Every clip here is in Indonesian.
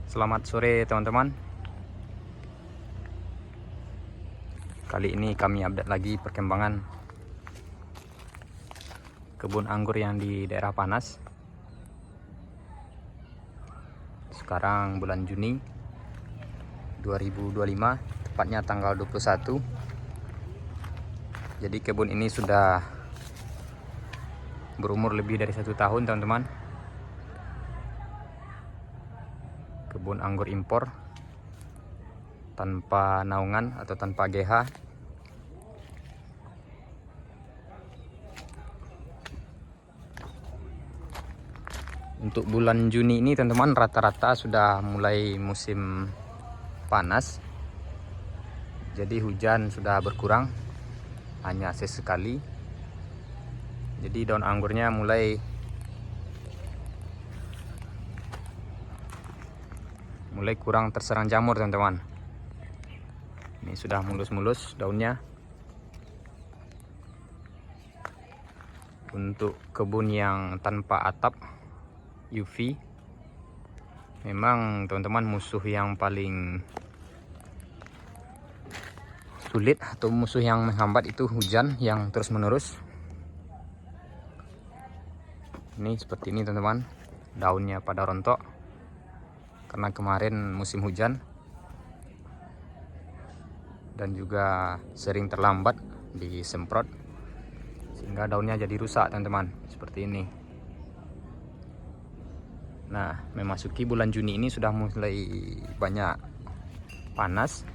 Selamat sore teman-teman. Kali ini kami update lagi perkembangan kebun anggur yang di daerah Panas. Sekarang bulan Juni 2025, tepatnya tanggal 21. Jadi kebun ini sudah berumur lebih dari 1 tahun teman-teman. Kebun anggur impor tanpa naungan atau tanpa GH. Untuk bulan Juni ini teman-teman rata-rata sudah mulai musim panas. Jadi hujan sudah berkurang, hanya sesekali. Jadi daun anggurnya mulai kurang terserang jamur teman-teman. Ini sudah mulus-mulus daunnya. Untuk kebun yang tanpa atap UV, memang teman-teman musuh yang paling sulit atau musuh yang menghambat itu hujan yang terus menerus. Ini seperti ini teman-teman, daunnya pada rontok karena kemarin musim hujan dan juga sering terlambat disemprot sehingga daunnya jadi rusak teman-teman, seperti ini. Nah, memasuki bulan Juni ini sudah mulai banyak panas,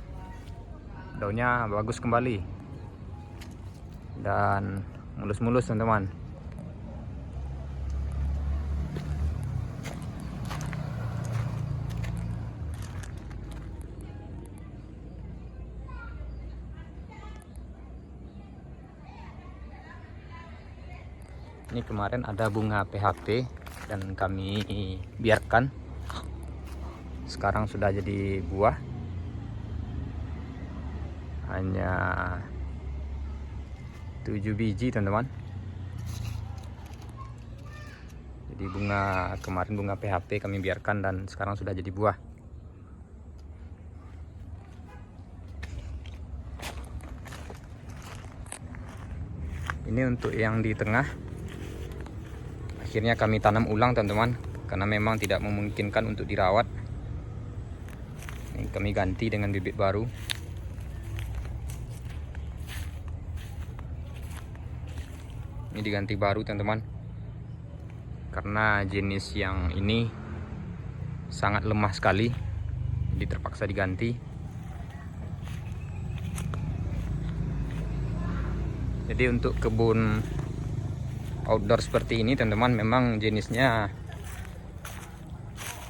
daunnya bagus kembali dan mulus-mulus teman-teman. Ini kemarin ada bunga PHP dan kami biarkan. Sekarang sudah jadi buah. Hanya 7 biji teman-teman. Jadi kemarin bunga PHP kami biarkan dan sekarang sudah jadi buah. Ini untuk yang di tengah. Akhirnya kami tanam ulang teman-teman, karena memang tidak memungkinkan untuk dirawat. Ini kami ganti dengan bibit baru. Ini diganti baru teman-teman, karena jenis yang ini sangat lemah sekali, jadi terpaksa diganti. Jadi untuk kebun outdoor seperti ini teman-teman, memang jenisnya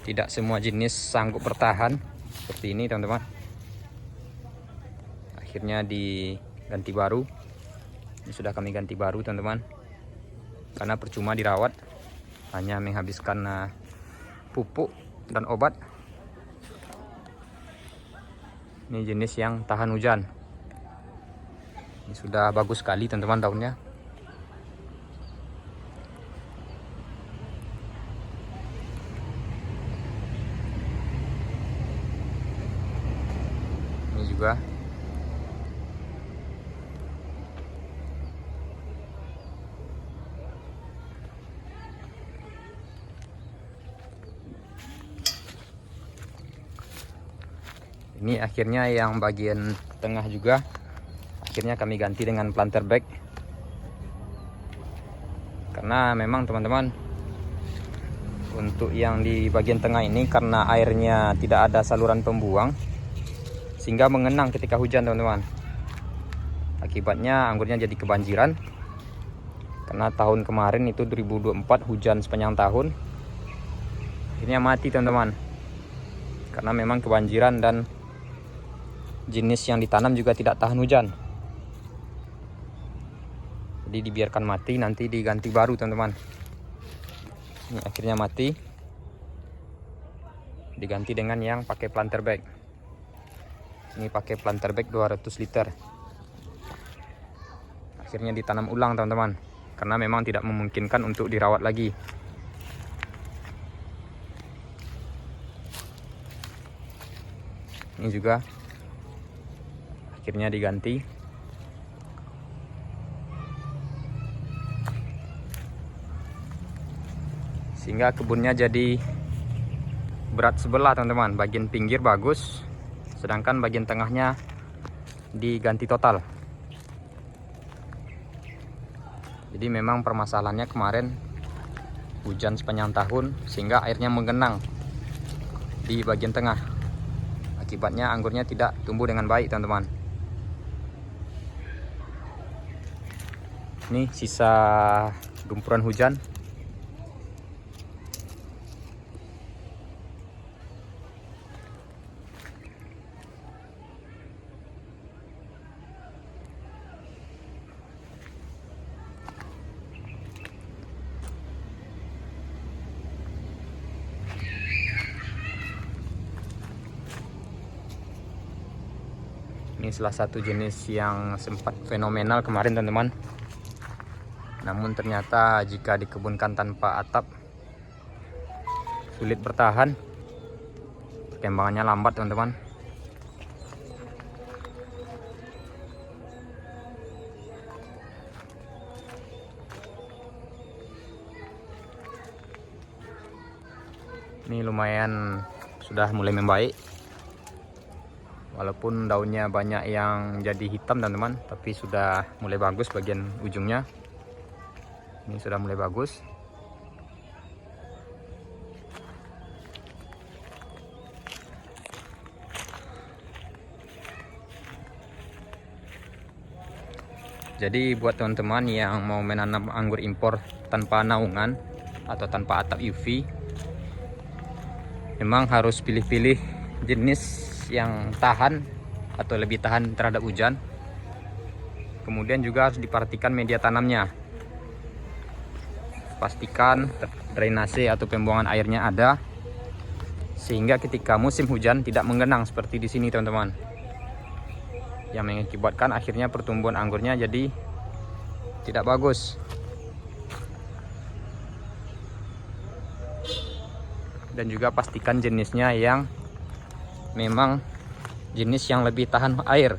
tidak semua jenis sanggup bertahan seperti ini teman-teman. Akhirnya diganti baru. Ini sudah kami ganti baru teman-teman, karena percuma dirawat, hanya menghabiskan pupuk dan obat. Ini jenis yang tahan hujan. Ini sudah bagus sekali teman-teman daunnya. Ini juga ini akhirnya yang bagian tengah juga akhirnya kami ganti dengan planter bag, karena memang teman-teman untuk yang di bagian tengah ini karena airnya tidak ada saluran pembuang sehingga mengenang ketika hujan teman-teman. Akibatnya anggurnya jadi kebanjiran, karena tahun kemarin itu 2024 hujan sepanjang tahun. Akhirnya mati teman-teman, karena memang kebanjiran dan jenis yang ditanam juga tidak tahan hujan. Jadi dibiarkan mati, nanti diganti baru teman-teman. Ini akhirnya mati, diganti dengan yang pakai planter bag. Ini pakai planter bag 200 liter. Akhirnya ditanam ulang teman-teman, karena memang tidak memungkinkan untuk dirawat lagi. Ini juga akhirnya diganti. Sehingga kebunnya jadi berat sebelah teman-teman. Bagian pinggir bagus, sedangkan bagian tengahnya diganti total. Jadi memang permasalahannya kemarin hujan sepanjang tahun sehingga airnya menggenang di bagian tengah. Akibatnya anggurnya tidak tumbuh dengan baik teman-teman. Ini sisa gempuran hujan. Ini salah satu jenis yang sempat fenomenal kemarin teman-teman. Namun ternyata jika dikebunkan tanpa atap sulit bertahan. Perkembangannya lambat teman-teman. Ini lumayan sudah mulai membaik. Walaupun daunnya banyak yang jadi hitam teman-teman, tapi sudah mulai bagus bagian ujungnya. Ini sudah mulai bagus. Jadi buat teman-teman yang mau menanam anggur impor tanpa naungan atau tanpa atap UV, memang harus pilih-pilih jenis yang tahan atau lebih tahan terhadap hujan. Kemudian juga harus diperhatikan media tanamnya. Pastikan drainase atau pembuangan airnya ada, sehingga ketika musim hujan tidak menggenang seperti di sini teman-teman, yang mengakibatkan akhirnya pertumbuhan anggurnya jadi tidak bagus. Dan juga pastikan jenisnya yang memang jenis yang lebih tahan air.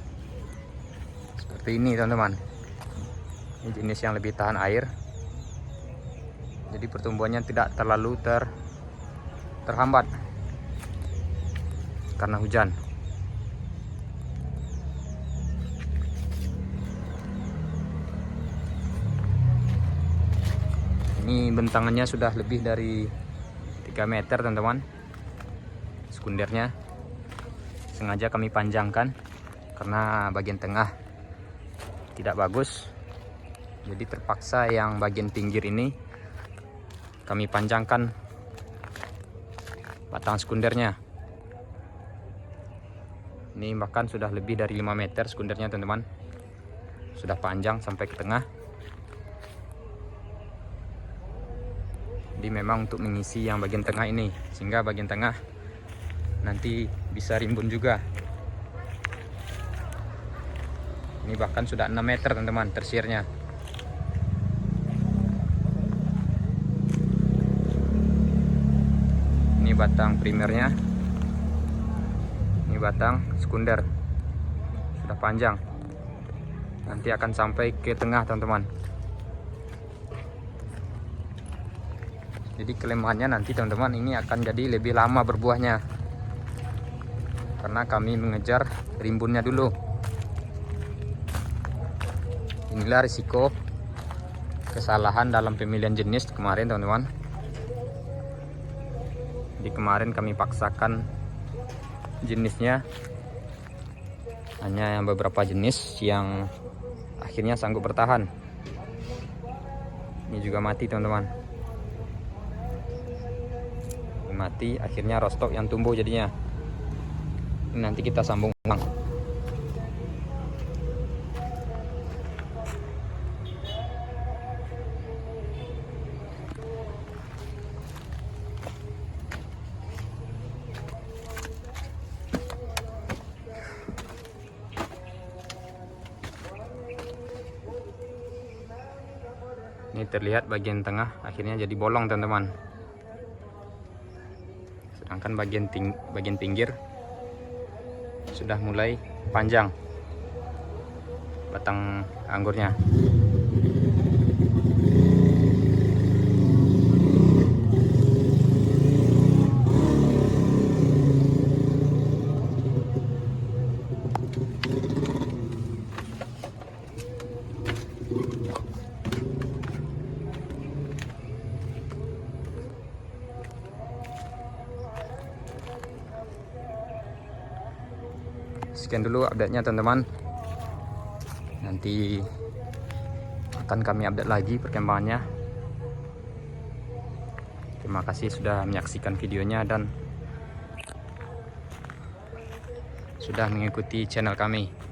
Seperti ini teman-teman. Ini jenis yang lebih tahan air. Jadi pertumbuhannya tidak terlalu terhambat karena hujan. Ini bentangannya sudah lebih dari 3 meter teman-teman. Sekundernya sengaja kami panjangkan karena bagian tengah tidak bagus. Jadi terpaksa yang bagian pinggir ini kami panjangkan batang sekundernya. Ini bahkan sudah lebih dari 5 meter sekundernya teman-teman. Sudah panjang sampai ke tengah. Jadi memang untuk mengisi yang bagian tengah ini, sehingga bagian tengah nanti bisa rimbun juga. Ini bahkan sudah 6 meter teman-teman tersirnya. Ini batang primernya. Ini batang sekunder. Sudah panjang. Nanti akan sampai ke tengah teman-teman. Jadi kelemahannya nanti teman-teman, ini akan jadi lebih lama berbuahnya. Karena kami mengejar rimbunnya dulu. Inilah risiko kesalahan dalam pemilihan jenis kemarin teman-teman. Di kemarin kami paksakan jenisnya hanya yang beberapa jenis yang akhirnya sanggup bertahan. Ini juga mati teman-teman. Mati, akhirnya rostok yang tumbuh jadinya. Nanti kita sambung ulang. Ini terlihat bagian tengah akhirnya jadi bolong teman-teman. Sedangkan bagian pinggir sudah mulai panjang batang anggurnya. Sekian dulu update-nya teman-teman. Nanti akan kami update lagi perkembangannya. Terima kasih sudah menyaksikan videonya dan sudah mengikuti channel kami.